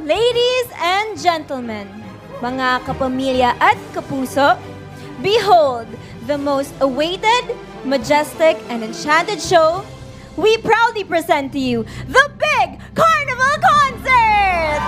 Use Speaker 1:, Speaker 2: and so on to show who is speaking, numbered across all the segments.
Speaker 1: Ladies and gentlemen, mga kapamilya at kapuso, behold the most awaited, majestic, and enchanted show. We proudly present to you the Big Carnival Concert!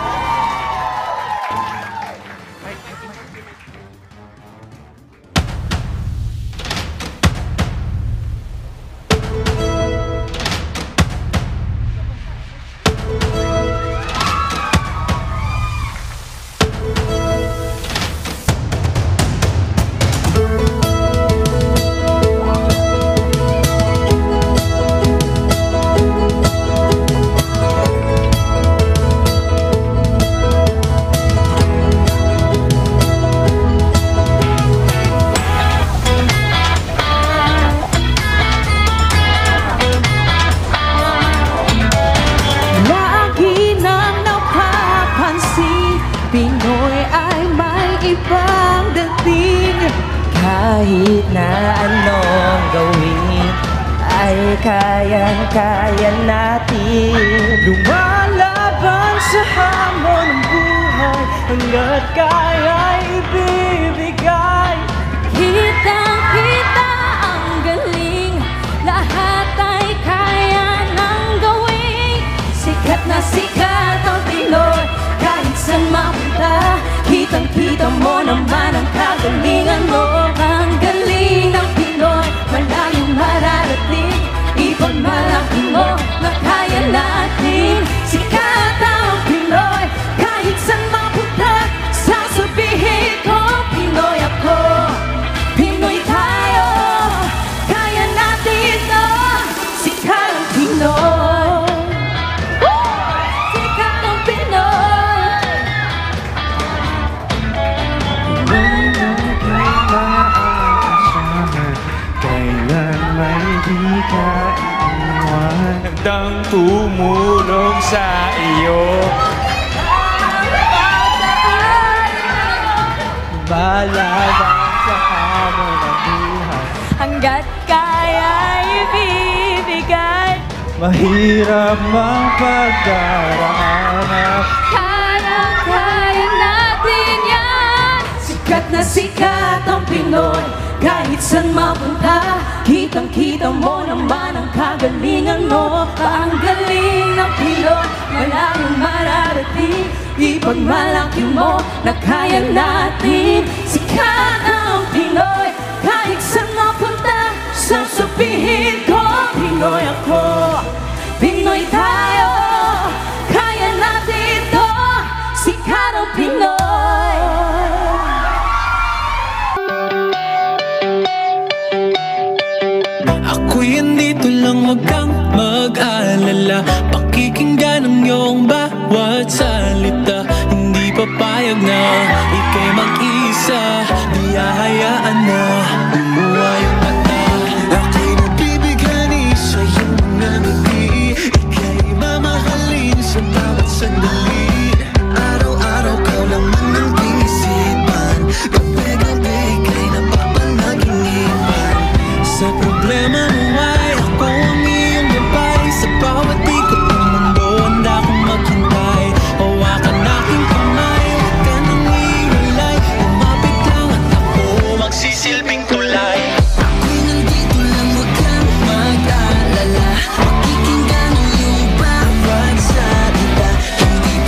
Speaker 2: Kahit na anong gawin ay kayang-kaya natin. Lumalaban sa hamon ng buhay hanggat kaya ibibigay.
Speaker 1: Kitang-kita ang galing, lahat ay kaya nang gawin. Sikat na sikat ang Pinoy, kahit saan mapunta. Kitang-kita mo naman ang kagalingan mo. Ang galing ng Pinoy, malayong mararating. Ipagmalaki mo na kaya natin. Sikat ang Pinoy, kahit saan mapunta. Sasabihin ko, Pinoy ako, Pinoy tayo. Kaya natin ito, sikat ang Pinoy. Sikat ang Pinoy.
Speaker 2: Kailan may di ka iwan, handang tumulong sa iyo. Balaban sa hamon ng buhay
Speaker 1: Hanggat kaya ibibigay.
Speaker 2: mahirap mang pagdaraanan.
Speaker 1: Kaya natin yan. Sikat na sikat ang Pinoy, kahit saan mapunta. Kitang-kita mo naman ang kagalingan mo. Ang galing ng Pinoy, malayong mararating. Ipagmalaki mo na kaya natin. Sikat ang Pinoy, kahit saan mapunta. Sasabihin ko, Pinoy ako, Pinoy tayo. Kaya natin ito, sikat ang Pinoy.
Speaker 3: Ako'y andito lang, wag kang mag-alala. Pakikinggan ang iyong bawat salita. Hindi papayag na ika'y mag-isa. Di hahayaan na lumuha yung mata. Ako'y nagbibigani sa iyong mga ngiti. Ika'y mamahalin sa bawat sandali. Araw-araw ka naman ang tinisipan. Gabi-gabi ika'y napapanaginipan. Sa problema mo ay ako ang iyong gabay. Sa bawat ikot ng mundo handa akong maghintay. Hawakan aking kamay, huwag ka nang iwalay. Lumapit lang at ako magsisilbing tulay. Ako'y nandito lang, huwag kang mag-alala. Pakikinggan ang iyong bawat salita. Hindi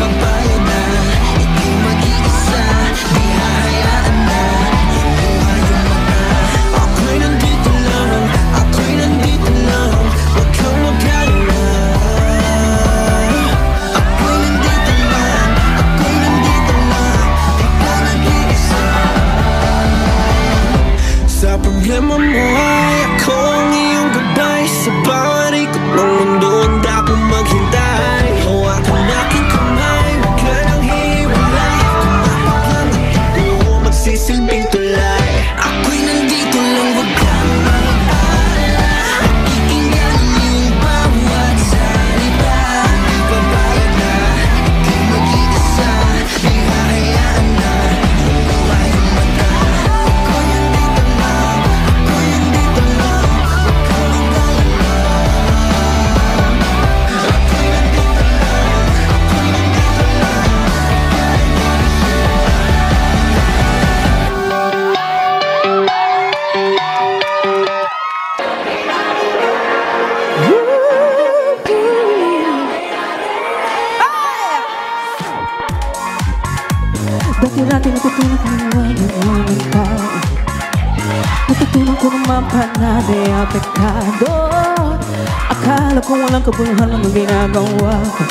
Speaker 4: Dati-dati natutunan ko ng ng tao. Natutunan ko ng mapanali ang pekado. Akala ko walang kabuluhan ang ginagawa ko.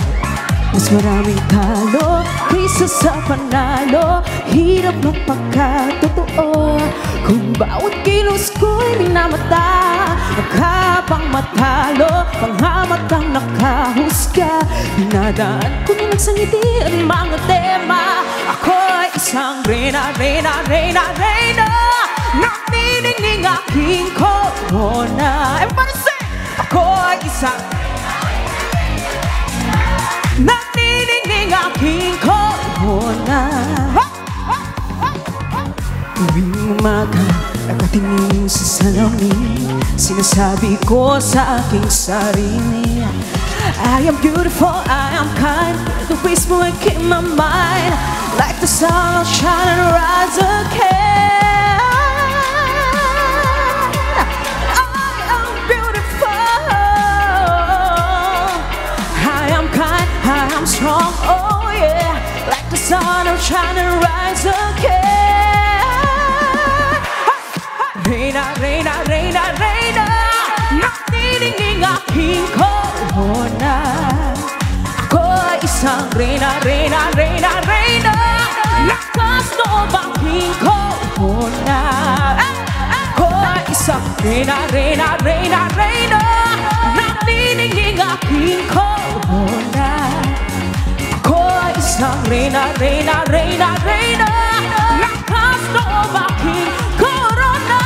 Speaker 4: Mas maraming talo kaysa sa panalo. Hirap magpakatotoo kung bawat kilos ko'y minamata. Nakapang matalo, panghamat ang nakahusga. Dinadaan ko na nagsangiti ang mga tema. Ako'y isang reyna, reyna, reyna, reyna. Naniningning aking corona. Everybody say! Ako'y isang naniningning aking corona. Tuwing umaga, nakatingin sa salamin, sinasabi ko sa aking sarili, I am beautiful, I am kind. The whisper will keep my mind like the sun will shine and rise again. I am beautiful, I am kind, I am strong, oh yeah. Like the sun will shine and rise again. Reyna, reyna, reyna, reyna, naniningning aking corona. Ako'y isang reyna, reyna, reyna, reyna, lakas loob aking corona. Ako'y isang reyna, reyna, reyna, reyna, naniningning aking corona. Ako'y isang reyna, reyna, reyna, reyna, lakas loob aking corona.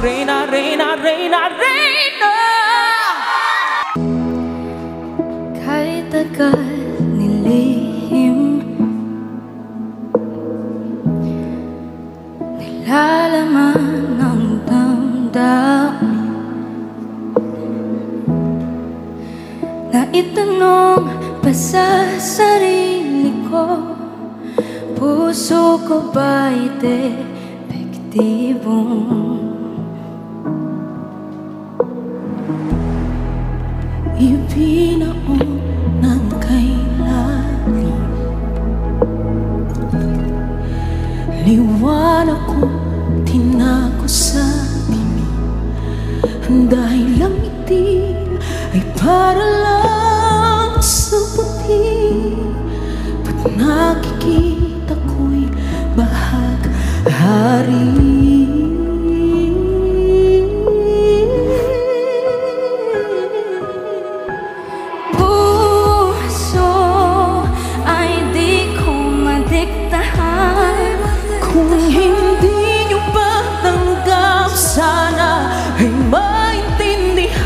Speaker 4: Reyna, reyna, reyna, reyna.
Speaker 1: Kahit tagal nilihim, nilalaman ng damdamin, na itanong pa sa sarili ko, puso ko ba'y depektibong
Speaker 4: ibinaon ng kailalim? Liwanag ko tinago sa dilim, dahil lang itim ay para lang sa puti. Ba't nakikita ko'y bahaghari? Kung hindi nyo ba tanggap, sana ay maintindihan.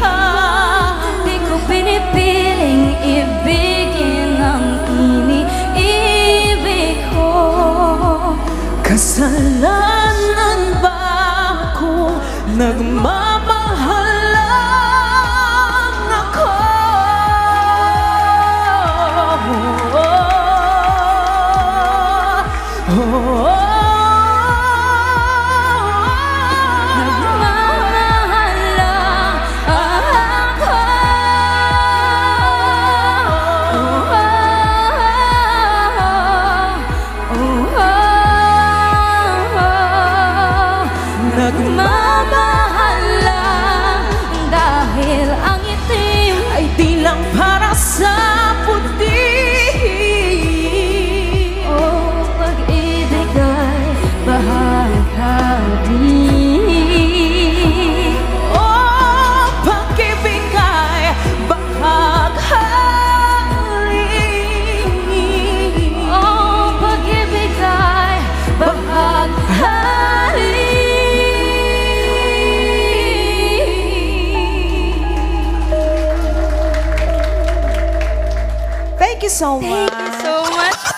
Speaker 1: Di ko pinipiling ibigin ang iniibig ko.
Speaker 4: Kasalanan ba kung nagmamahal lang ako?
Speaker 1: Nagmamahal lang dahil ang itim
Speaker 4: ay di lang para sa puti.
Speaker 1: Oh, pag-ibig ay bahaghari.
Speaker 4: Oh, pag-ibig ay bahaghari.
Speaker 1: Oh, pag-ibig ay bahaghari.
Speaker 4: Thank you so much.
Speaker 1: Thank you so much.